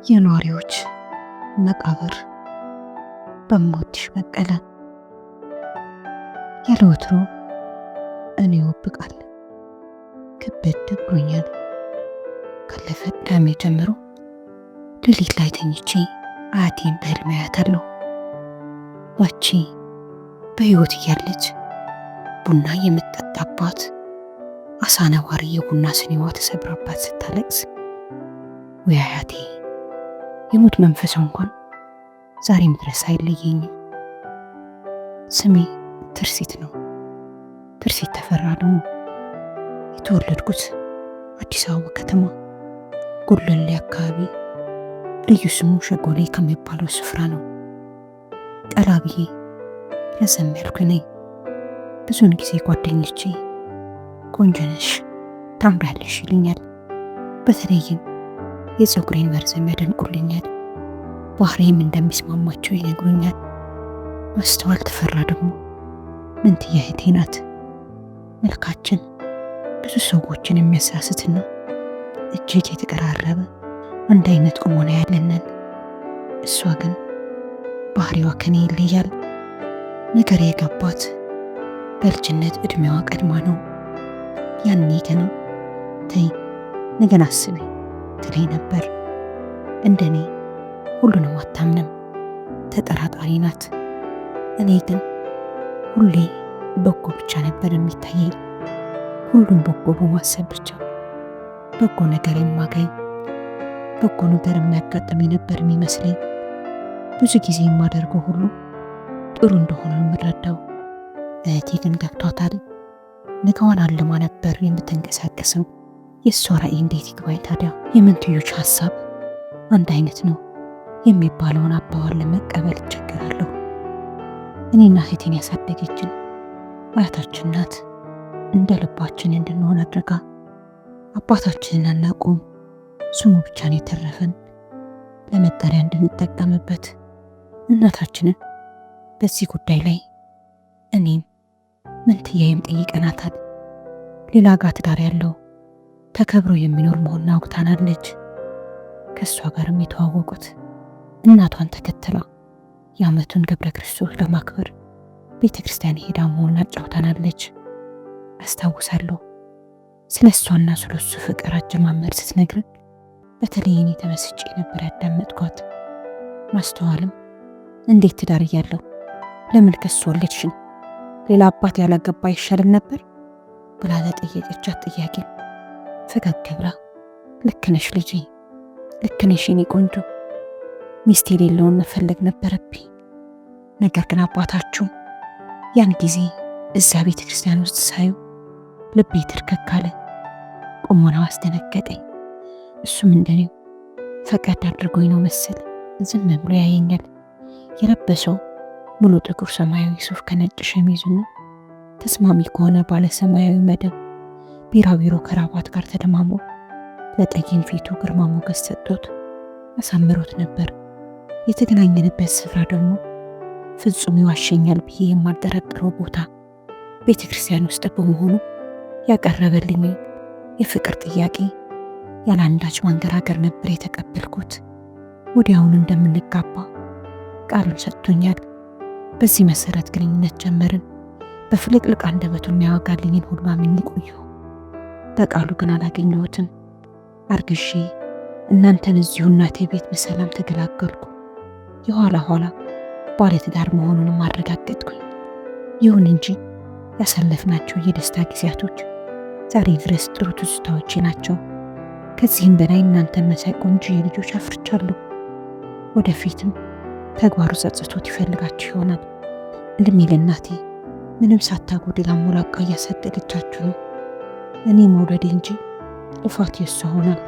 የኗሪዎች መቃብር በሞትሽ በቀለ። ያለ ወትሮ እኔ ወብቃል ከበድ ብሎኛል። ካለፈ ቅዳሜ ጀምሮ ሌሊት ላይ ተኝቼ አያቴን በህልሜ አያታለሁ። ያቺ በህይወት እያለች ቡና የምትጠጣባት አሳ ነባሪ የቡና ስኒዋ ተሰብራባት ስታለቅስ፣ ወይ አያቴ የሞት መንፈስ እንኳን ዛሬም ድረስ አይለየኝም። ስሜ ትርሲት ነው። ትርሲት ተፈራ ነው። የተወለድኩት አዲስ አበባ ከተማ ጉለሌ አካባቢ ልዩ ስሙ ሸጎሌ ከሚባለው ስፍራ ነው። ጠላ ብዬ ረዘም ያልኩ ነኝ። ብዙውን ጊዜ ጓደኞቼ ቆንጆ ነሽ፣ ታምራለሽ ይሉኛል። በተለይም የፀጉሬን መርዘም ያደንቁልኛል። ባህሪም እንደሚስማማቸው ይነግሩኛል። ማስተዋል ተፈራ ደግሞ መንትያ እህቴ ናት። መልካችን ብዙ ሰዎችን የሚያሳስትና እጅግ የተቀራረበ አንድ አይነት ቁመና ያለንን፣ እሷ ግን ባህሪዋ ከኔ ይለያል። ነገር የገባት በልጅነት እድሜዋ ቀድማ ነው። ያኔ ገና ተይ ነገን አስቢ ትለኝ ነበር። እንደኔ ሁሉንም አታምንም፣ ተጠራጣሪ ናት። እኔ ግን ሁሌ በጎ ብቻ ነበር የሚታየኝ። ሁሉም በጎ በማሰብ ብቻ በጎ ነገር የማገኝ፣ በጎ ነገር የሚያጋጥመኝ ነበር የሚመስለኝ። ብዙ ጊዜ የማደርገው ሁሉ ጥሩ እንደሆነ የምረዳው። እህቴ ግን ገብቷታል። ነገዋን አልማ ነበር የምትንቀሳቀሰው። የእሷ ራዕይ እንዴት ይግባኝ ታዲያ? የመንትዮች ሀሳብ አንድ አይነት ነው የሚባለውን አባባል ለመቀበል እቸገራለሁ። እኔና እህቴን ያሳደገችን አያታችን ናት። እንደ ልባችን እንድንሆን አድርጋ አባታችንን አናውቅም፣ ስሙ ብቻ ነው የተረፈን ለመጠሪያ እንድንጠቀምበት። እናታችንን በዚህ ጉዳይ ላይ እኔም መንትያዬም ጠይቀናታል። ሌላ ጋር ትዳር ያለው ተከብሮ የሚኖር መሆኑን አውግታናለች። ከእሷ ጋርም የተዋወቁት እናቷን ተከትላ የዓመቱን ገብረ ክርስቶስ ለማክበር ቤተ ክርስቲያን ሄዳ መሆኑን አጫውታናለች። አስታውሳለሁ ስለ እሷና ስለ እሱ ፍቅር አጀማመር ስትነግረን በተለይ እኔ ተመስጬ ነበር ያዳመጥኳት። ማስተዋልም እንዴት ትዳር እያለው ለምን ከሱ ወለድሽን? ሌላ አባት ያላገባ አይሻልም ነበር ብላ ለጠየቀቻት ጥያቄ ፈገግ ብላ ልክ ነሽ ልጄ፣ ልክ ነሽ የኔ ቆንጆ፣ ሚስት የሌለውን መፈለግ ነበረብኝ። ነገር ግን አባታችሁ ያን ጊዜ እዛ ቤተ ክርስቲያን ውስጥ ሳዩ ልቤ ትርከክ አለ። ቁሞናው አስደነገጠኝ። እሱም እንደኔው ፈቃድ አድርጎኝ ነው መሰል ዝም ብሎ ያየኛል። የለበሰው ሙሉ ጥቁር ሰማያዊ ሱፍ ከነጭ ሸሚዙና ተስማሚ ከሆነ ባለ ሰማያዊ መደብ ቢራቢሮ ከራባት ጋር ተደማምሮ ለጠይም ፊቱ ግርማ ሞገስ ሰጥቶት አሳምሮት ነበር። የተገናኘንበት ስፍራ ደግሞ ፍጹም ይዋሸኛል ብዬ የማልጠረጥረው ቦታ ቤተ ክርስቲያን ውስጥ በመሆኑ ያቀረበልኝ የፍቅር ጥያቄ ያለ አንዳች ማንገራገር ነበር የተቀበልኩት። ወዲያውኑ እንደምንጋባ ቃሉን ሰጥቶኛል። በዚህ መሰረት ግንኙነት ጀመርን። በፍልቅልቅ አንደበቱ የሚያወጋልኝን ሁሉ አምኜ ቆየሁ። በቃሉ ግን አላገኘሁትም። አርግዤ እናንተን እዚሁ እናቴ ቤት በሰላም ተገላገልኩ። የኋላ ኋላ ባለትዳር መሆኑንም አረጋገጥኩኝ። ይሁን እንጂ ያሳለፍናቸው የደስታ ጊዜያቶች ዛሬ ድረስ ጥሩ ትዝታዎቼ ናቸው። ከዚህም በላይ እናንተን መሳይ ቆንጆ የልጆች አፍርቻለሁ። ወደፊትም ተግባሩ ጸጽቶት ይፈልጋችሁ ይሆናል። እድሜ ለእናቴ ምንም ሳታጎድል አሞላቃ እያሳደገቻችሁ ነው። እኔ መውለዴ እንጂ ልፋት የሷ ሆናል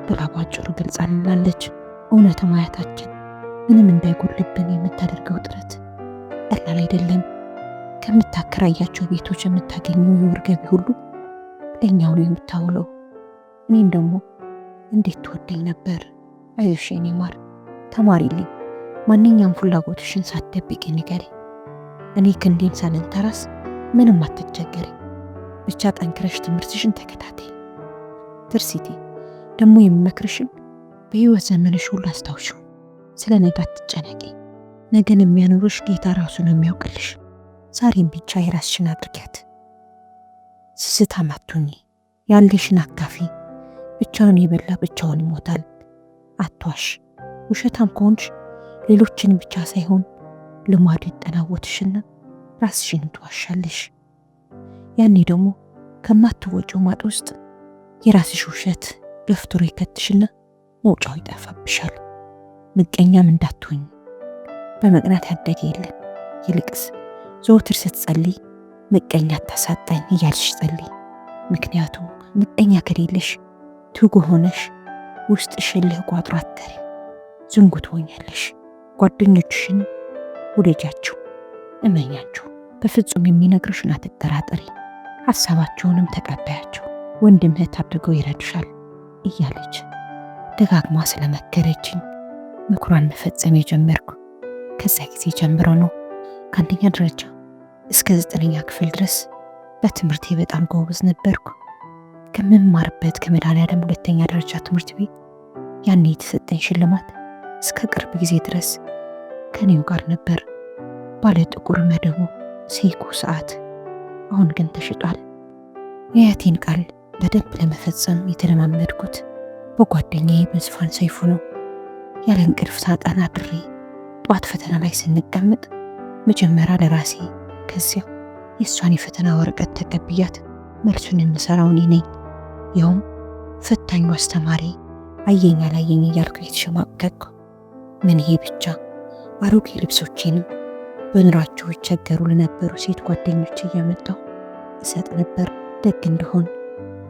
ብላ ባጭሩ ገልጻልናለች። እውነተ ማያታችን ምንም እንዳይጎልብን የምታደርገው ጥረት ቀላል አይደለም። ከምታከራያቸው ቤቶች የምታገኘው የወር ገቢ ሁሉ ለእኛው ነው የምታውለው። እኔም ደግሞ እንዴት ትወደኝ ነበር። አይዞሽ የኔ ማር፣ ተማሪልኝ፣ ማንኛውም ፍላጎትሽን ሳትደብቂ ንገሪ። እኔ ክንዴን ሳልንተራስ ምንም አትቸገሪ። ብቻ ጠንክረሽ ትምህርትሽን ተከታተይ። ትርሲቴ ደግሞ የምመክርሽን በሕይወት ዘመንሽ ሁሉ አስታውሽው። ስለ ነገ አትጨነቂ። ነገን የሚያኖርሽ ጌታ ራሱ ነው የሚያውቅልሽ። ዛሬም ብቻ የራስሽን አድርጊያት። ስስታም አትሁኚ። ያለሽን አካፊ። ብቻውን የበላ ብቻውን ይሞታል። አትዋሽ። ውሸታም ከሆንሽ ሌሎችን ብቻ ሳይሆን ልማድ ይጠናወትሽና ራስሽን ትዋሻለሽ። ያኔ ደግሞ ከማትወጪው ማጥ ውስጥ የራስሽ ውሸት ገፍትሮ ይከትሽና መውጫው ይጠፋብሻል። ምቀኛም እንዳትሆኝ። በመቅናት ያደገ የለም። ይልቅስ ዘወትር ስትጸልይ ምቀኛ አታሳጣኝ እያልሽ ጸልይ። ምክንያቱም ምቀኛ ከሌለሽ ትጉህ ሆነሽ ውስጥሽ እልህ ቋጥሮ አትቀሪም። ዝንጉ ትሆኛለሽ። ጓደኞችሽን ውደጃቸው፣ እመኛቸው። በፍጹም የሚነግርሽን አትጠራጠሪ። ሐሳባቸውንም ተቀበያቸው። ወንድም እህት አድርገው ይረዱሻል እያለች ደጋግማ ስለመከረችኝ ምክሯን መፈጸም የጀመርኩ ከዚያ ጊዜ ጀምሮ ነው። ከአንደኛ ደረጃ እስከ 9ኛ ክፍል ድረስ በትምህርቴ በጣም ጎበዝ ነበርኩ። ከምማርበት ከመድኃኔዓለም 2ኛ ደረጃ ትምህርት ቤት ያኔ የተሰጠኝ ሽልማት እስከ ቅርብ ጊዜ ድረስ ከኔው ጋር ነበር። ባለ ጥቁር መደቡ ሴኮ ሰዓት አሁን ግን ተሽጧል። የአያቴን ቃል በደንብ ለመፈጸም የተለማመድኩት በጓደኛዬ በዝፋን ሰይፉ ነው። ያለ እንቅልፍ ሳጠና አድሬ ጧት ፈተና ላይ ስንቀመጥ መጀመሪያ ለራሴ ከዚያ የእሷን የፈተና ወረቀት ተቀብያት መልሱን የምሰራው እኔ ነኝ። ይኸውም ፈታኙ አስተማሪ አየኝ አላየኝ እያልኩ የተሸማቀቅኩ። ምን ይሄ ብቻ፣ አሮጌ ልብሶቼንም በኑሯቸው ይቸገሩ ለነበሩ ሴት ጓደኞች እያመጣሁ እሰጥ ነበር ደግ እንደሆን።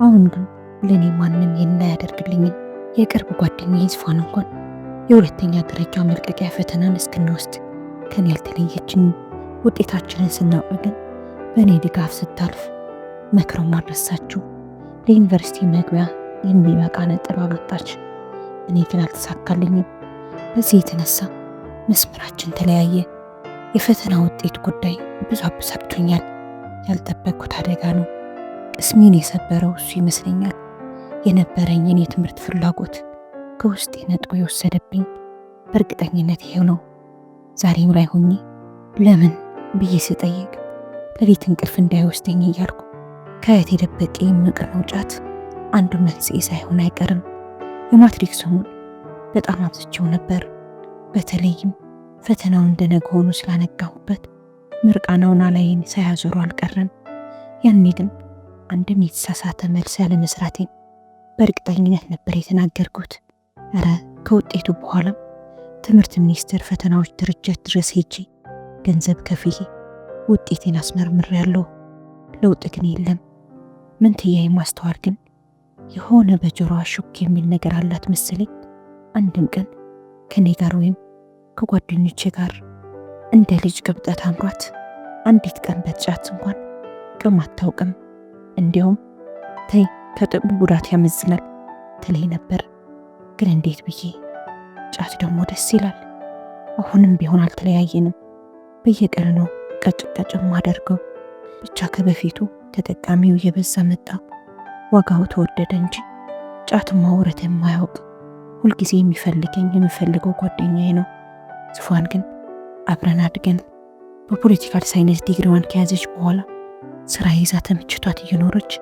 አሁን ግን ለኔ ማንም ይህን አያደርግልኝም። የቅርብ ጓደኛዬ ዝፋን እንኳን የ2ኛ ደረጃ መልቀቂያ ፈተናን እስክንወስድ ከኔ ያልተለየችን ውጤታችንን ስናውቅ ግን በእኔ ድጋፍ ስታልፍ መክረው ማድረሳችሁ ለዩኒቨርሲቲ መግቢያ የሚበቃ ነጥብ አመጣች። እኔ ግን አልተሳካልኝም። በዚህ የተነሳ መስመራችን ተለያየ። የፈተና ውጤት ጉዳይ ብዙ አበሳጭቶኛል። ያልጠበቅኩት አደጋ ነው። ቅስሜን የሰበረው እሱ ይመስለኛል። የነበረኝን የትምህርት ፍላጎት ከውስጤ ነጥቆ የወሰደብኝ በእርግጠኝነት ይሄው ነው። ዛሬም ላይ ሆኜ ለምን ብዬ ስጠይቅ ሌሊት እንቅልፍ እንዳይወስደኝ እያልኩ ከየት የደበቀ የምቅረው ጫት አንዱ መንስኤ ሳይሆን አይቀርም። የማትሪክ ሰሞን በጣም አብዝቼው ነበር። በተለይም ፈተናው እንደነገ ሆኖ ስላነጋሁበት ምርቃናውን አላይን ሳያዞሩ አልቀረም። ያኔ ግን አንድም የተሳሳተ መልስ ያለ መስራቴን በእርግጠኝነት ነበር የተናገርኩት። እረ ከውጤቱ በኋላም ትምህርት ሚኒስቴር ፈተናዎች ድርጅት ድረስ ሄጄ ገንዘብ ከፍዬ ውጤቴን አስመርምሬያለሁ። ለውጥ ግን የለም። ምንትያዬ ማስተዋል ግን የሆነ በጆሮዋ ሹክ የሚል ነገር አላት መሰለኝ። አንድም ቀን ከኔ ጋር ወይም ከጓደኞቼ ጋር እንደ ልጅ ቅብጠት አምሯት አንዲት ቀን በጫት እንኳን ቅም አታውቅም። እንዲያውም ተይ ከጥቅሙ ጉዳት ያመዝናል ትለኝ ነበር። ግን እንዴት ብዬ፣ ጫት ደግሞ ደስ ይላል። አሁንም ቢሆን አልተለያየንም። በየቀኑ ነው ቀጭ ማደርገው። ብቻ ከበፊቱ ተጠቃሚው የበዛ መጣ። ዋጋው ተወደደ እንጂ ጫትማ ወረት የማያውቅ ሁልጊዜ የሚፈልገኝ የምፈልገው ጓደኛዬ ነው። ዝፋን ግን አብረን አድገን በፖለቲካል ሳይንስ ዲግሪዋን ከያዘች በኋላ ስራ ይዛ ተመችቷት እየኖረች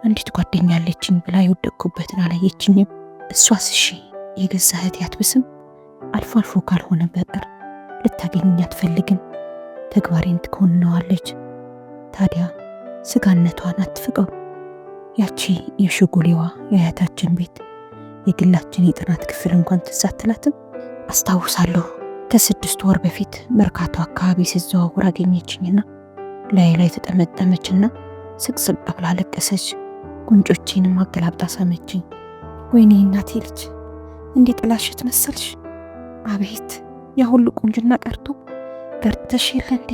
አንዲት ጓደኛ አለችኝ ብላ የወደቅኩበትን አላየችኝም። እሷስ እሺ የገዛ እህቴ አትብስም። አልፎ አልፎ ካልሆነ በቀር ልታገኘኝ አትፈልግም። ተግባሬን ትኮንነዋለች። ታዲያ ስጋነቷን አትፍቀው። ያቺ የሽጉሌዋ የአያታችን ቤት የግላችን የጥናት ክፍል እንኳን ትዝ አትላትም። አስታውሳለሁ ከ6 ወር በፊት መርካቶ አካባቢ ስዘዋውር አገኘችኝና ላይ ተጠመጠመችና ስቅስቅ ብላ ለቀሰች። ጉንጮቼንም አገላብጣ ሳመችኝ። ወይኔ እናቴ ልጅ እንዴ ጥላሽት መሰልሽ! አቤት ያ ሁሉ ቁንጅና ቀርቶ ገርተሽ የለ እንዴ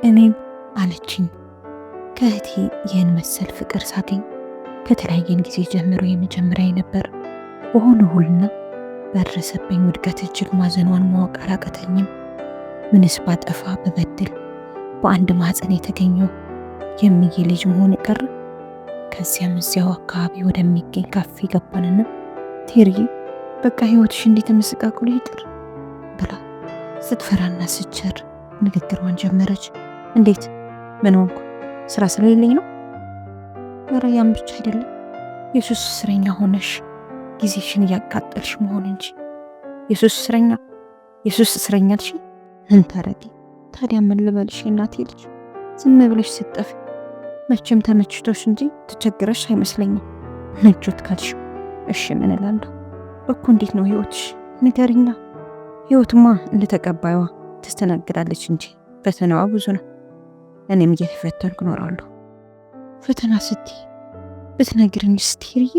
እኔም አለችኝ። ከእህቴ ይህን መሰል ፍቅር ሳገኝ ከተለያየን ጊዜ ጀምሮ የመጀመሪያ ነበር። በሆነ ሁሉና በደረሰብኝ ውድቀት እጅግ ማዘኗን ማወቅ አላቀተኝም። ምንስ ባጠፋ በበድል በአንድ ማህፀን የተገኘው የሚዬ ልጅ መሆን ቀረ። ከዚያም እዚያው አካባቢ ወደሚገኝ ካፌ ገባንና ቴሪ በቃ ህይወትሽ እንዴት ተመስቃቅሎ ይቅር ብላ ስትፈራና ስትቸር ንግግሯን ጀመረች። እንዴት? ምን ሆንኩ? ስራ ስለሌለኝ ነው? ኧረ ያም ብቻ አይደለም፣ የሱስ እስረኛ ሆነሽ ጊዜሽን እያቃጠልሽ መሆን እንጂ። የሱስ እስረኛ አልሽ? እንታረቂ ታዲያ ምን ልበልሽ የእናቴ ልጅ? ዝም ብለሽ ስትጠፊ መቼም ተመችቶሽ እንጂ ተቸግረሽ አይመስለኝም። ምቾት ካልሽ እሺ ምን እላለሁ እኮ። እንዴት ነው ህይወትሽ? ንገሪኛ። ህይወትማ እንደተቀባይዋ ትስተናግዳለች እንጂ ፈተናዋ ብዙ ነው። እኔም እየተፈተንኩ እኖራለሁ። ፈተና ስትይ ብትነግሪኝ ስትሄድዬ።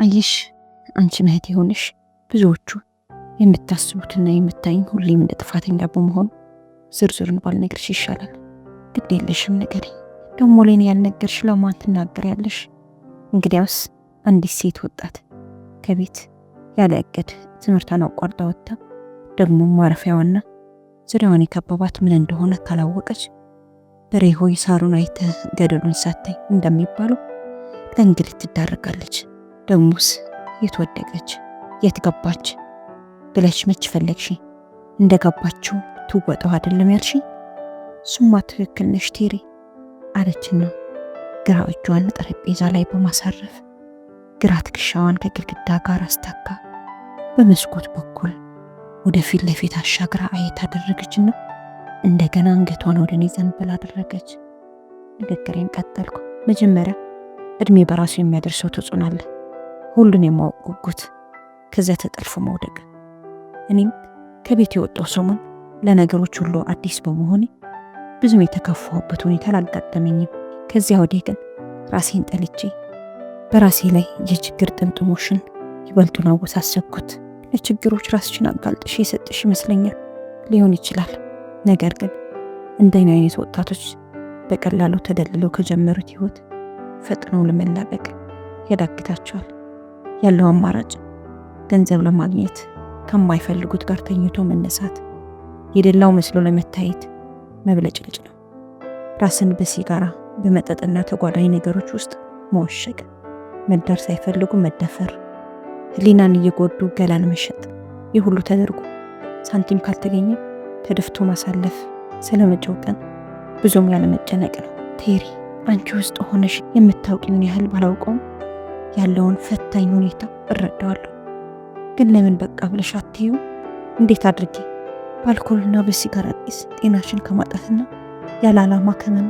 አየሽ አንቺ እህቴ ሆነሽ ብዙዎቹ የምታስቡትና የምታይኝ ሁሌም እንደ ጥፋተኛ በመሆኑ ዝርዝሩን ባልነግርሽ ይሻላል። ግድ የለሽም ንገሪኝ። ደሞ ለኔ ያልነገርሽ ለማን ትናገሪያለሽ? እንግዲያውስ አንዲት ሴት ወጣት ከቤት ያለ እቅድ ትምህርቷን አቋርጣ ወጥታ ደግሞ ማረፊያዋና ዙሪያዋን የከበባት ምን እንደሆነ ካላወቀች በሬ ሆይ ሳሩን አይተ ገደሉን ሳታይ እንደሚባለው ለእንግልት ትዳረጋለች። ደሞስ የት ወደቀች የት ገባች ብለሽ መች ፈለግሽ? እንደገባችው ትወጣው አይደለም ያልሽ? ሱማ ትክክል ነሽ ቴሪ አለችና ግራ እጇን ጠረጴዛ ላይ በማሳረፍ ግራ ትከሻዋን ከግድግዳ ጋር አስታካ በመስኮት በኩል ወደ ፊት ለፊት አሻግራ አየት አደረገችና እንደገና አንገቷን ወደ እኔ ዘንበል አደረገች። ንግግሬን ቀጠልኩ። መጀመሪያ እድሜ በራሱ የሚያደርሰው ተጽዕኖ አለ፣ ሁሉን የማወቅ ጉጉት፣ ከዚያ ተጠልፎ መውደቅ። እኔም ከቤት የወጣው ሰሞን ለነገሮች ሁሉ አዲስ በመሆኔ ብዙም የተከፋሁበት ሁኔታ አላጋጠመኝም። ከዚያ ወዲህ ግን ራሴን ጠልቼ በራሴ ላይ የችግር ጥምጥሞሽን ይበልጡን አወሳሰብኩት። ለችግሮች ራስሽን አጋልጥሽ የሰጥሽ ይመስለኛል። ሊሆን ይችላል። ነገር ግን እንደኔ አይነት ወጣቶች በቀላሉ ተደልለው ከጀመሩት ህይወት ፈጥነው ለመላቀቅ ያዳግታቸዋል። ያለው አማራጭ ገንዘብ ለማግኘት ከማይፈልጉት ጋር ተኝቶ መነሳት፣ የደላው መስሎ ለመታየት መብለጭለጭ ነው። ራስን በሲጋራ በመጠጥና ተጓዳኝ ነገሮች ውስጥ መወሸቅ፣ መዳር ሳይፈልጉ መደፈር፣ ህሊናን እየጎዱ ገላን መሸጥ፣ ይህ ሁሉ ተደርጎ ሳንቲም ካልተገኘ ተደፍቶ ማሳለፍ ስለመጪው ቀን ብዙም ያለ መጨነቅ ነው። ቴሪ አንቺ ውስጥ ሆነሽ የምታውቂውን ያህል ባላውቀውም ያለውን ፈታኝ ሁኔታ እረዳዋለሁ። ግን ለምን በቃ ብለሽ አትዩ? እንዴት አድርጌ በአልኮልና በሲጋራ ጢስ ጤናሽን ከማጣትና ያለ ዓላማ ከመና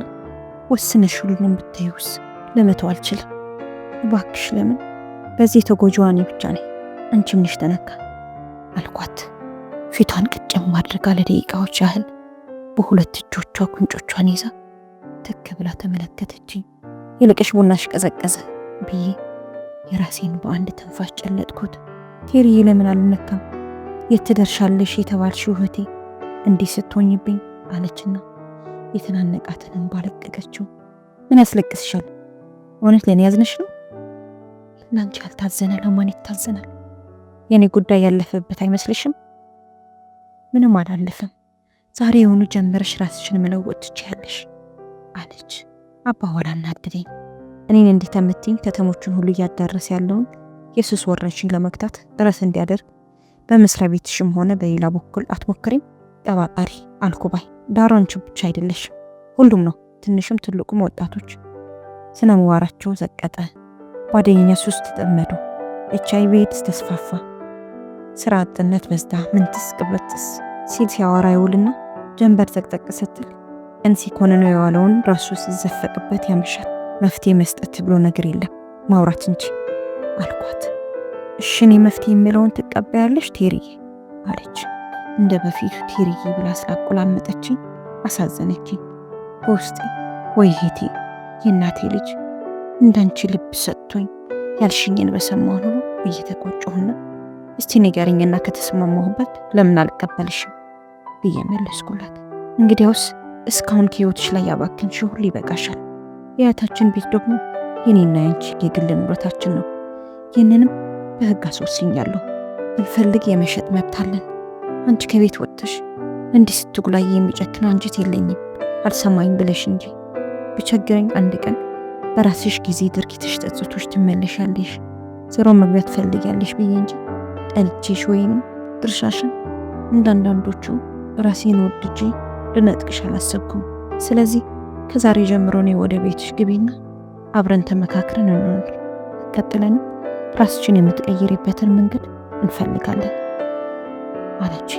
ወስነሽ ሁሉንም ብታዩስ? ለመተው አልችልም። እባክሽ ለምን? በዚህ ተጎጂዋ እኔ ብቻ ነኝ፣ አንቺም ነሽ ተነካ አልኳት። ፊቷን ቅጭም አድርጋ ለደቂቃዎች ያህል በሁለት እጆቿ ጉንጮቿን ይዛ ትክ ብላ ተመለከተችኝ። ይልቅሽ ቡናሽ ቀዘቀዘ ብዬ የራሴን በአንድ ተንፋሽ ጨለጥኩት። ቴሪ ለምን አልነካም? የትደርሻለሽ የተባልሽው እህቴ እንዲህ ስትሆኝብኝ አለችና የተናነቃትንም ባለቀቀችው። ምን ያስለቅስሻል? እውነት ለኔ ያዝነሽ ነው? ላንቺ ያልታዘነ ለማን ይታዘናል? የኔ ጉዳይ ያለፈበት አይመስልሽም? ምንም አላለፈም። ዛሬ የሆኑ ጀመረሽ ራስሽን መለወጥ ትችያለሽ አለች። አባወራ እናደደኝ። እኔን እንዲተምትኝ ከተሞቹን ሁሉ እያዳረሰ ያለውን የሱስ ወረርሽኝ ለመግታት ጥረት እንዲያደርግ በመስሪያ ቤትሽም ሆነ በሌላ በኩል አትሞክሪም? ቀባጣሪ አልኩባይ። ዳሩ አንቺ ብቻ አይደለሽም፣ ሁሉም ነው። ትንሽም ትልቁም ወጣቶች ስነ ምግባራቸው ዘቀጠ፣ ጓደኛ ሱስ ተጠመዱ፣ HIV ኤድስ ተስፋፋ፣ ስራ አጥነት በዝታ፣ ምንትስ ቅበጥስ ሲል ሲያወራ ይውልና ጀንበር ዘቅዘቅ ስትል ቀን ሲኮንነው የዋለውን ራሱ ሲዘፈቅበት ያመሻል። መፍትሄ መስጠት ብሎ ነገር የለም ማውራት እንጂ አልኳት። እሺ እኔ መፍትሄ የሚለውን ትቀበያለሽ ቴሪዬ አለች። እንደ በፊቱ ቴሪዬ ብላ ስላቆላመጠችኝ አሳዘነችኝ። በውስጤ ወይ እህቴ የእናቴ ልጅ እንዳንቺ ልብ ሰጥቶኝ ያልሽኝን በሰማሁ ነው እየተቆጨሁና እስቲ ንገሪኝና ከተስማማሁበት ለምን አልቀበልሽም ብዬ መለስኩላት። እንግዲያውስ እስካሁን ከህይወትሽ ላይ ያባክንሽው ሁሉ ይበቃሻል። የእህታችን ቤት ደግሞ የኔና ያንቺ የግል ንብረታችን ነው። ይህንንም በህግ አስወስኛለሁ። ብንፈልግ የመሸጥ መብት አለን። አንቺ ከቤት ወጥተሽ እንዲህ ስትጉላይ የሚጨክን አንጀት የለኝም አልሰማኝ ብለሽ እንጂ ብቸግረኝ አንድ ቀን በራስሽ ጊዜ ድርጊትሽ ተጸጽቶሽ ትመለሻለሽ፣ ዞሮ መግቢያ ትፈልጊያለሽ ብዬ እንጂ ጠልቼሽ ወይም ድርሻሽን እንዳንዳንዶቹ ራሴን ወድጄ ልነጥቅሽ አላሰብኩም። ስለዚህ ከዛሬ ጀምሮ እኔ ወደ ቤትሽ ግቢና አብረን ተመካክረን እንኖር። ቀጥለንም ራስሽን የምትቀይሪበትን መንገድ እንፈልጋለን አለች።